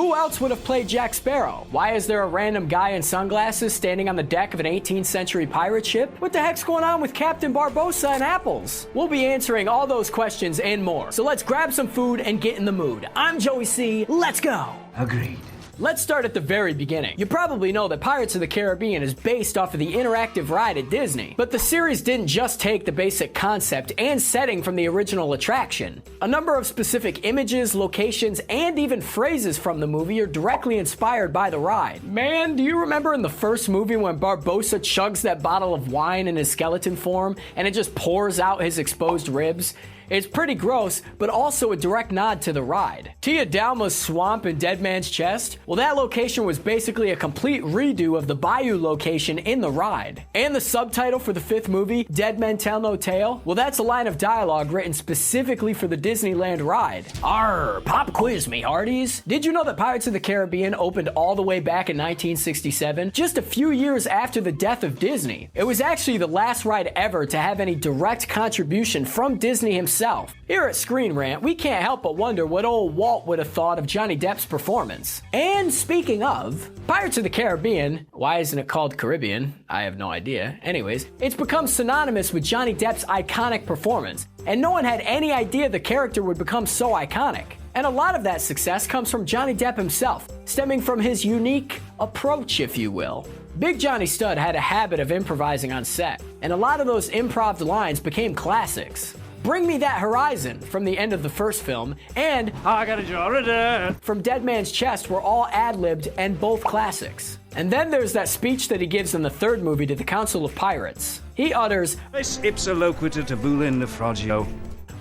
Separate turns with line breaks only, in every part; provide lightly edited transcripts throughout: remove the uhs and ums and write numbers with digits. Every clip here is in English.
Who else would have played Jack Sparrow? Why is there a random guy in sunglasses standing on the deck of an 18th century pirate ship? What the heck's going on with Captain Barbossa and apples? We'll be answering all those questions and more. So let's grab some food and get in the mood. I'm Joey C. Let's go.
Agreed.
Let's start at the very beginning. You probably know that Pirates of the Caribbean is based off of the interactive ride at Disney, but the series didn't just take the basic concept and setting from the original attraction. A number of specific images, locations, and even phrases from the movie are directly inspired by the ride. Man, do you remember in the first movie when Barbossa chugs that bottle of wine in his skeleton form and it just pours out his exposed ribs? It's pretty gross, but also a direct nod to the ride. Tia Dalma's swamp in Dead Man's Chest? Well, that location was basically a complete redo of the bayou location in the ride. And the subtitle for the fifth movie, Dead Men Tell No Tale? Well, that's a line of dialogue written specifically for the Disneyland ride. Arr, pop quiz me, hearties. Did you know that Pirates of the Caribbean opened all the way back in 1967, just a few years after the death of Disney? It was actually the last ride ever to have any direct contribution from Disney himself. Here at Screen Rant, we can't help but wonder what old Walt would have thought of Johnny Depp's performance. And speaking of, Pirates of the Caribbean, why isn't it called Caribbean? I have no idea. Anyways, it's become synonymous with Johnny Depp's iconic performance, and no one had any idea the character would become so iconic. And a lot of that success comes from Johnny Depp himself, stemming from his unique approach, if you will. Big Johnny Stud had a habit of improvising on set, and a lot of those improv lines became classics. Bring Me That Horizon from the end of the first film, and I Got a Jordan from Dead Man's Chest were all ad-libbed and both classics. And then there's that speech that he gives in the third movie to the Council of Pirates. He utters, "Vis ipsa loquita tabula naufragio,"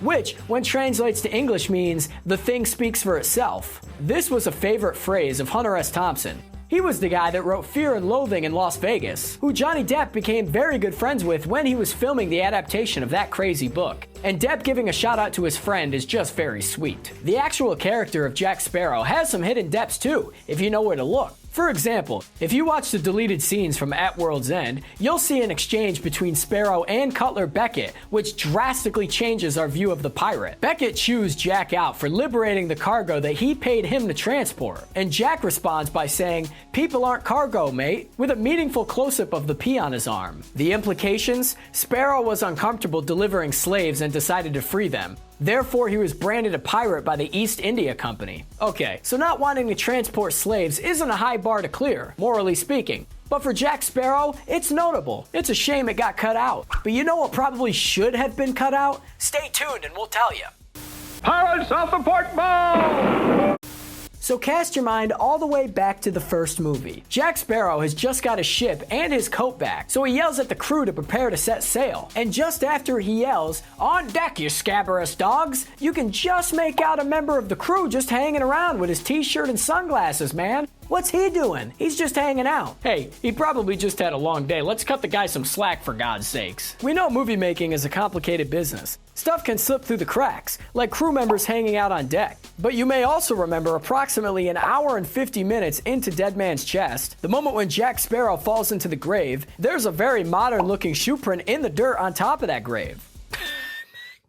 which, when translates to English, means "the thing speaks for itself." This was a favorite phrase of Hunter S. Thompson. He was the guy that wrote Fear and Loathing in Las Vegas, who Johnny Depp became very good friends with when he was filming the adaptation of that crazy book. And Depp giving a shout out to his friend is just very sweet. The actual character of Jack Sparrow has some hidden depths too, if you know where to look. For example, if you watch the deleted scenes from At World's End, you'll see an exchange between Sparrow and Cutler Beckett, which drastically changes our view of the pirate. Beckett chews Jack out for liberating the cargo that he paid him to transport, and Jack responds by saying, "People aren't cargo, mate," with a meaningful close-up of the P on his arm. The implications? Sparrow was uncomfortable delivering slaves and decided to free them. Therefore, he was branded a pirate by the East India Company. Okay, so not wanting to transport slaves isn't a high bar to clear, morally speaking. But for Jack Sparrow, it's notable. It's a shame it got cut out. But you know what probably should have been cut out? Stay tuned and we'll tell you.
Pirates off the port bow!
So cast your mind all the way back to the first movie. Jack Sparrow has just got his ship and his coat back, so he yells at the crew to prepare to set sail. And just after he yells, "On deck, you scabrous dogs," you can just make out a member of the crew just hanging around with his t-shirt and sunglasses, man. What's he doing? He's just hanging out. Hey, he probably just had a long day. Let's cut the guy some slack, for God's sakes. We know movie making is a complicated business. Stuff can slip through the cracks, like crew members hanging out on deck. But you may also remember approximately an hour and 50 minutes into Dead Man's Chest, the moment when Jack Sparrow falls into the grave, there's a very modern-looking shoe print in the dirt on top of that grave.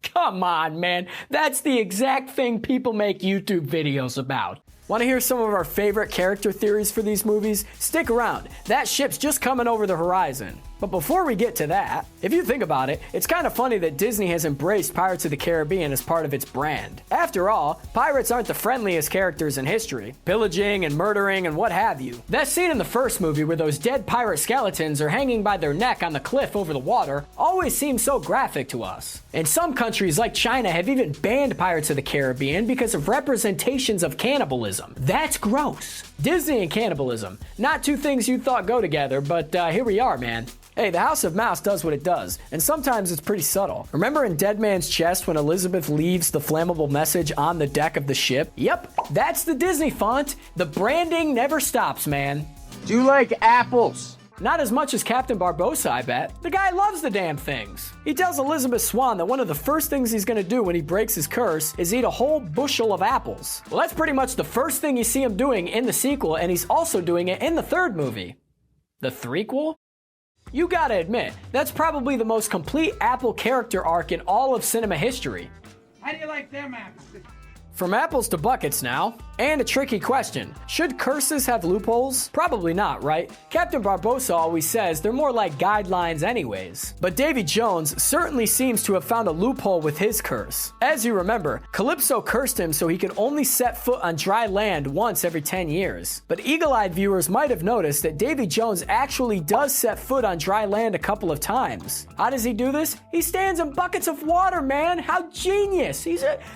Come on, man. That's the exact thing people make YouTube videos about. Want to hear some of our favorite character theories for these movies? Stick around. That ship's just coming over the horizon. But before we get to that, if you think about it, it's kind of funny that Disney has embraced Pirates of the Caribbean as part of its brand. After all, pirates aren't the friendliest characters in history, pillaging and murdering and what have you. That scene in the first movie where those dead pirate skeletons are hanging by their neck on the cliff over the water always seems so graphic to us. And some countries like China have even banned Pirates of the Caribbean because of representations of cannibalism. That's gross. Disney and cannibalism, not two things you thought go together, but here we are, man. Hey, the House of Mouse does what it does, and sometimes it's pretty subtle. Remember in Dead Man's Chest when Elizabeth leaves the flammable message on the deck of the ship? Yep, that's the Disney font. The branding never stops, man.
Do you like apples?
Not as much as Captain Barbossa, I bet. The guy loves the damn things. He tells Elizabeth Swann that one of the first things he's gonna do when he breaks his curse is eat a whole bushel of apples. Well, that's pretty much the first thing you see him doing in the sequel, and he's also doing it in the third movie. The threequel? You gotta admit, that's probably the most complete Apple character arc in all of cinema history.
How do you like them apples?
From apples to buckets now. And a tricky question. Should curses have loopholes? Probably not, right? Captain Barbossa always says they're more like guidelines anyways. But Davy Jones certainly seems to have found a loophole with his curse. As you remember, Calypso cursed him so he could only set foot on dry land once every 10 years. But eagle-eyed viewers might have noticed that Davy Jones actually does set foot on dry land a couple of times. How does he do this? He stands in buckets of water, man. How genius.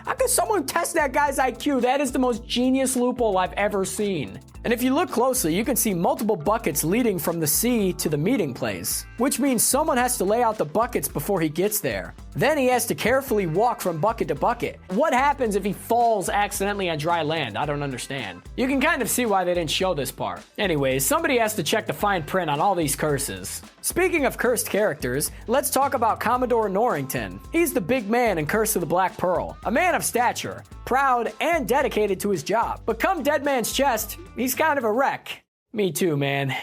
How could someone test that guy's IQ? That is the most genius loophole I've ever seen. And if you look closely, you can see multiple buckets leading from the sea to the meeting place, which means someone has to lay out the buckets before he gets there. Then he has to carefully walk from bucket to bucket. What happens if he falls accidentally on dry land? I don't understand. You can kind of see why they didn't show this part. Anyways, somebody has to check the fine print on all these curses. Speaking of cursed characters, let's talk about Commodore Norrington. He's the big man in Curse of the Black Pearl, a man of stature, proud and dedicated to his job. But come Dead Man's Chest, he's kind of a wreck. Me too, man.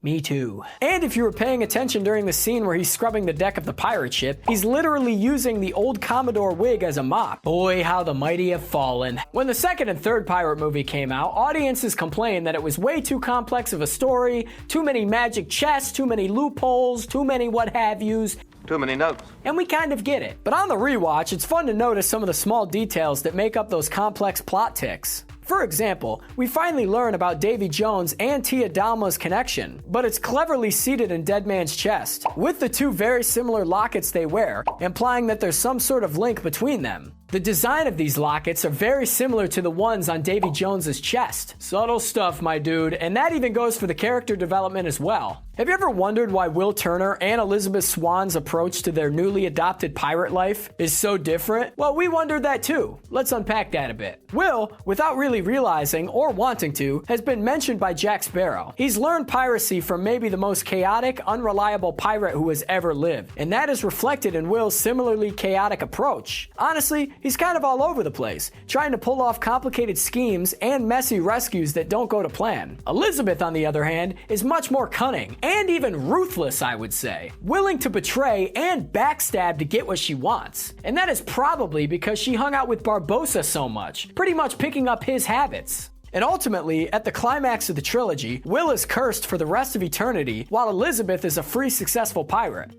Me too. And if you were paying attention during the scene where he's scrubbing the deck of the pirate ship, he's literally using the old Commodore wig as a mop. Boy, how the mighty have fallen. When the second and third pirate movie came out, audiences complained that it was way too complex of a story, too many magic chests, too many loopholes, too many what have yous.
Too many notes.
And we kind of get it. But on the rewatch, it's fun to notice some of the small details that make up those complex plot ticks. For example, we finally learn about Davy Jones and Tia Dalma's connection, but it's cleverly seated in Dead Man's Chest, with the two very similar lockets they wear, implying that there's some sort of link between them. The design of these lockets are very similar to the ones on Davy Jones's chest. Subtle stuff, my dude, and that even goes for the character development as well. Have you ever wondered why Will Turner and Elizabeth Swann's approach to their newly adopted pirate life is so different? Well, we wondered that too. Let's unpack that a bit. Will, without really realizing or wanting to, has been mentioned by Jack Sparrow. He's learned piracy from maybe the most chaotic, unreliable pirate who has ever lived, and that is reflected in Will's similarly chaotic approach. Honestly, he's kind of all over the place, trying to pull off complicated schemes and messy rescues that don't go to plan. Elizabeth, on the other hand, is much more cunning, and even ruthless, I would say, willing to betray and backstab to get what she wants. And that is probably because she hung out with Barbossa so much, pretty much picking up his habits. And ultimately, at the climax of the trilogy, Will is cursed for the rest of eternity, while Elizabeth is a free, successful pirate.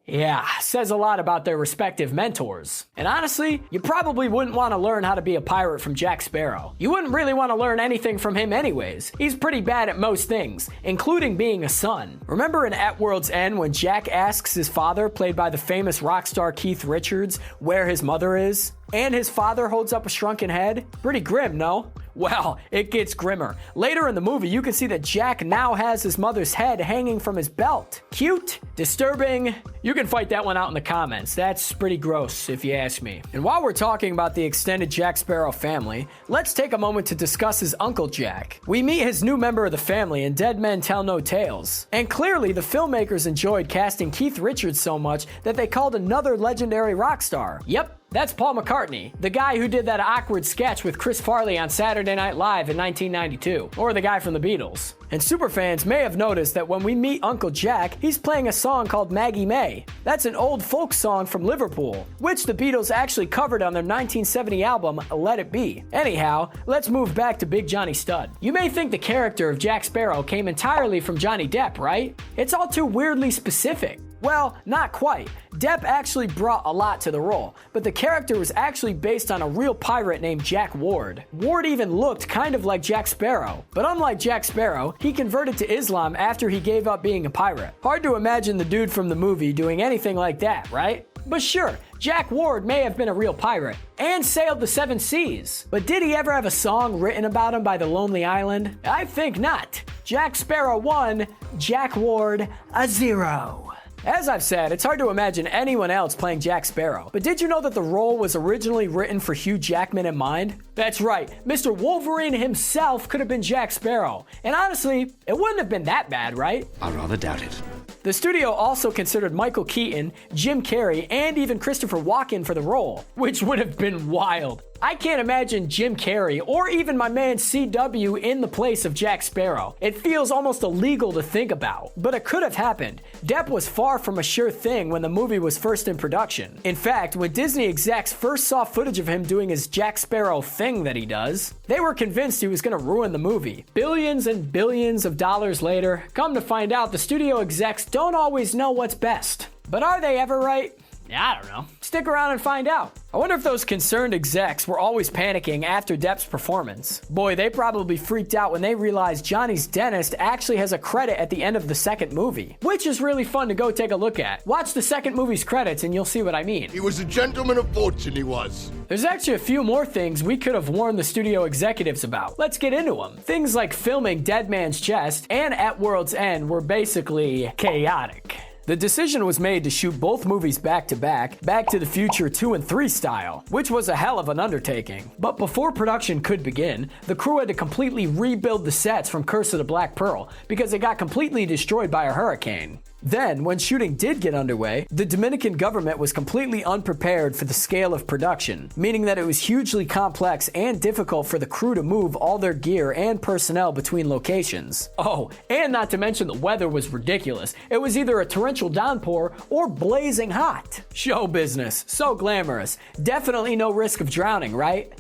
Yeah, says a lot about their respective mentors. And honestly, you probably wouldn't want to learn how to be a pirate from Jack Sparrow. You wouldn't really want to learn anything from him anyways. He's pretty bad at most things, including being a son. Remember in At World's End when Jack asks his father, played by the famous rock star Keith Richards, where his mother is? And his father holds up a shrunken head? Pretty grim, no? Well, it gets grimmer. Later in the movie, you can see that Jack now has his mother's head hanging from his belt. Cute? Disturbing? You can fight that one out in the comments. That's pretty gross, if you ask me. And while we're talking about the extended Jack Sparrow family, let's take a moment to discuss his Uncle Jack. We meet his new member of the family in Dead Men Tell No Tales. And clearly, the filmmakers enjoyed casting Keith Richards so much that they called another legendary rock star. Yep. That's Paul McCartney, the guy who did that awkward sketch with Chris Farley on Saturday Night Live in 1992, or the guy from the Beatles. And superfans may have noticed that when we meet Uncle Jack, he's playing a song called Maggie May. That's an old folk song from Liverpool, which the Beatles actually covered on their 1970 album, Let It Be. Anyhow, let's move back to Big Johnny Stud. You may think the character of Jack Sparrow came entirely from Johnny Depp, right? It's all too weirdly specific. Well, not quite. Depp actually brought a lot to the role, but the character was actually based on a real pirate named Jack Ward. Ward even looked kind of like Jack Sparrow, but unlike Jack Sparrow, he converted to Islam after he gave up being a pirate. Hard to imagine the dude from the movie doing anything like that, right? But sure, Jack Ward may have been a real pirate and sailed the 7 seas. But did he ever have a song written about him by the Lonely Island? I think not. Jack Sparrow 1, Jack Ward a 0. As I've said, it's hard to imagine anyone else playing Jack Sparrow. But did you know that the role was originally written for Hugh Jackman in mind? That's right, Mr. Wolverine himself could have been Jack Sparrow. And honestly, it wouldn't have been that bad, right?
I rather doubt it.
The studio also considered Michael Keaton, Jim Carrey, and even Christopher Walken for the role, which would have been wild. I can't imagine Jim Carrey or even my man CW in the place of Jack Sparrow. It feels almost illegal to think about, but it could have happened. Depp was far from a sure thing when the movie was first in production. In fact, when Disney execs first saw footage of him doing his Jack Sparrow thing that he does, they were convinced he was going to ruin the movie. Billions and billions of dollars later, come to find out the studio execs don't always know what's best. But are they ever right? Yeah, I don't know. Stick around and find out. I wonder if those concerned execs were always panicking after Depp's performance. Boy, they probably freaked out when they realized Johnny's dentist actually has a credit at the end of the second movie, which is really fun to go take a look at. Watch the second movie's credits and you'll see what I mean.
He was a gentleman of fortune, he was.
There's actually a few more things we could have warned the studio executives about. Let's get into them. Things like filming Dead Man's Chest and At World's End were basically chaotic. The decision was made to shoot both movies back to back, Back to the Future 2 and 3 style, which was a hell of an undertaking. But before production could begin, the crew had to completely rebuild the sets from Curse of the Black Pearl because it got completely destroyed by a hurricane. Then, when shooting did get underway, the Dominican government was completely unprepared for the scale of production, meaning that it was hugely complex and difficult for the crew to move all their gear and personnel between locations. Oh, and not to mention the weather was ridiculous. It was either a torrential downpour or blazing hot. Show business, so glamorous. Definitely no risk of drowning, right?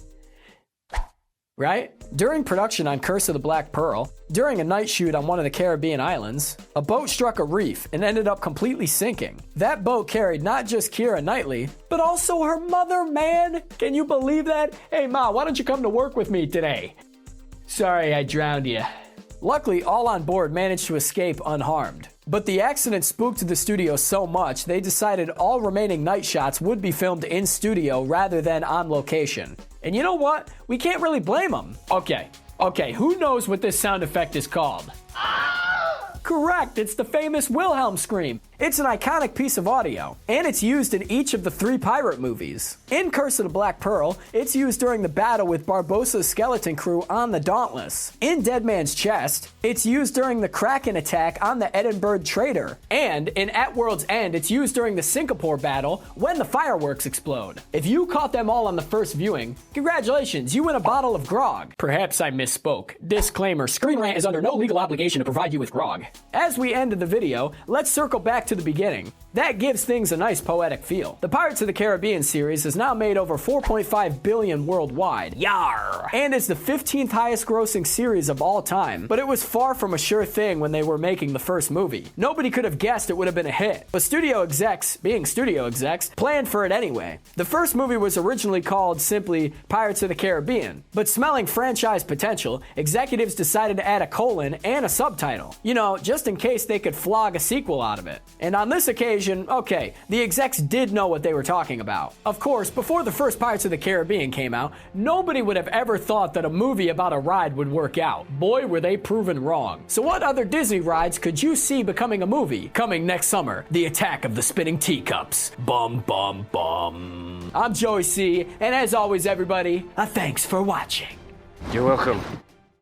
Right? During production on Curse of the Black Pearl, during a night shoot on one of the Caribbean islands, a boat struck a reef and ended up completely sinking. That boat carried not just Keira Knightley, but also her mother, man! Can you believe that? Hey Ma, why don't you come to work with me today? Sorry, I drowned you. Luckily, all on board managed to escape unharmed. But the accident spooked the studio so much, they decided all remaining night shots would be filmed in studio rather than on location. And you know what? We can't really blame them. Okay, who knows what this sound effect is called? Correct, it's the famous Wilhelm scream. It's an iconic piece of audio, and it's used in each of the 3 pirate movies. In Curse of the Black Pearl, it's used during the battle with Barbossa's skeleton crew on the Dauntless. In Dead Man's Chest, it's used during the Kraken attack on the Edinburgh Trader. And in At World's End, it's used during the Singapore battle when the fireworks explode. If you caught them all on the first viewing, congratulations, you win a bottle of grog. Perhaps I misspoke. Disclaimer, Screen Rant is under no legal obligation to provide you with grog. As we ended the video, let's circle back to the beginning. That gives things a nice poetic feel. The Pirates of the Caribbean series has now made over $4.5 billion worldwide. Yar! And is the 15th highest grossing series of all time. But it was far from a sure thing when they were making the first movie. Nobody could have guessed it would have been a hit. But studio execs, being studio execs, planned for it anyway. The first movie was originally called simply Pirates of the Caribbean. But smelling franchise potential, executives decided to add a colon and a subtitle. You know, just in case they could flog a sequel out of it. And on this occasion, okay, the execs did know what they were talking about. Of course, before the first Pirates of the Caribbean came out, nobody would have ever thought that a movie about a ride would work out. Boy, were they proven wrong. So what other Disney rides could you see becoming a movie? Coming next summer, The Attack of the Spinning Teacups. Bum, bum, bum. I'm Joey C, and as always, everybody, thanks for watching.
You're welcome.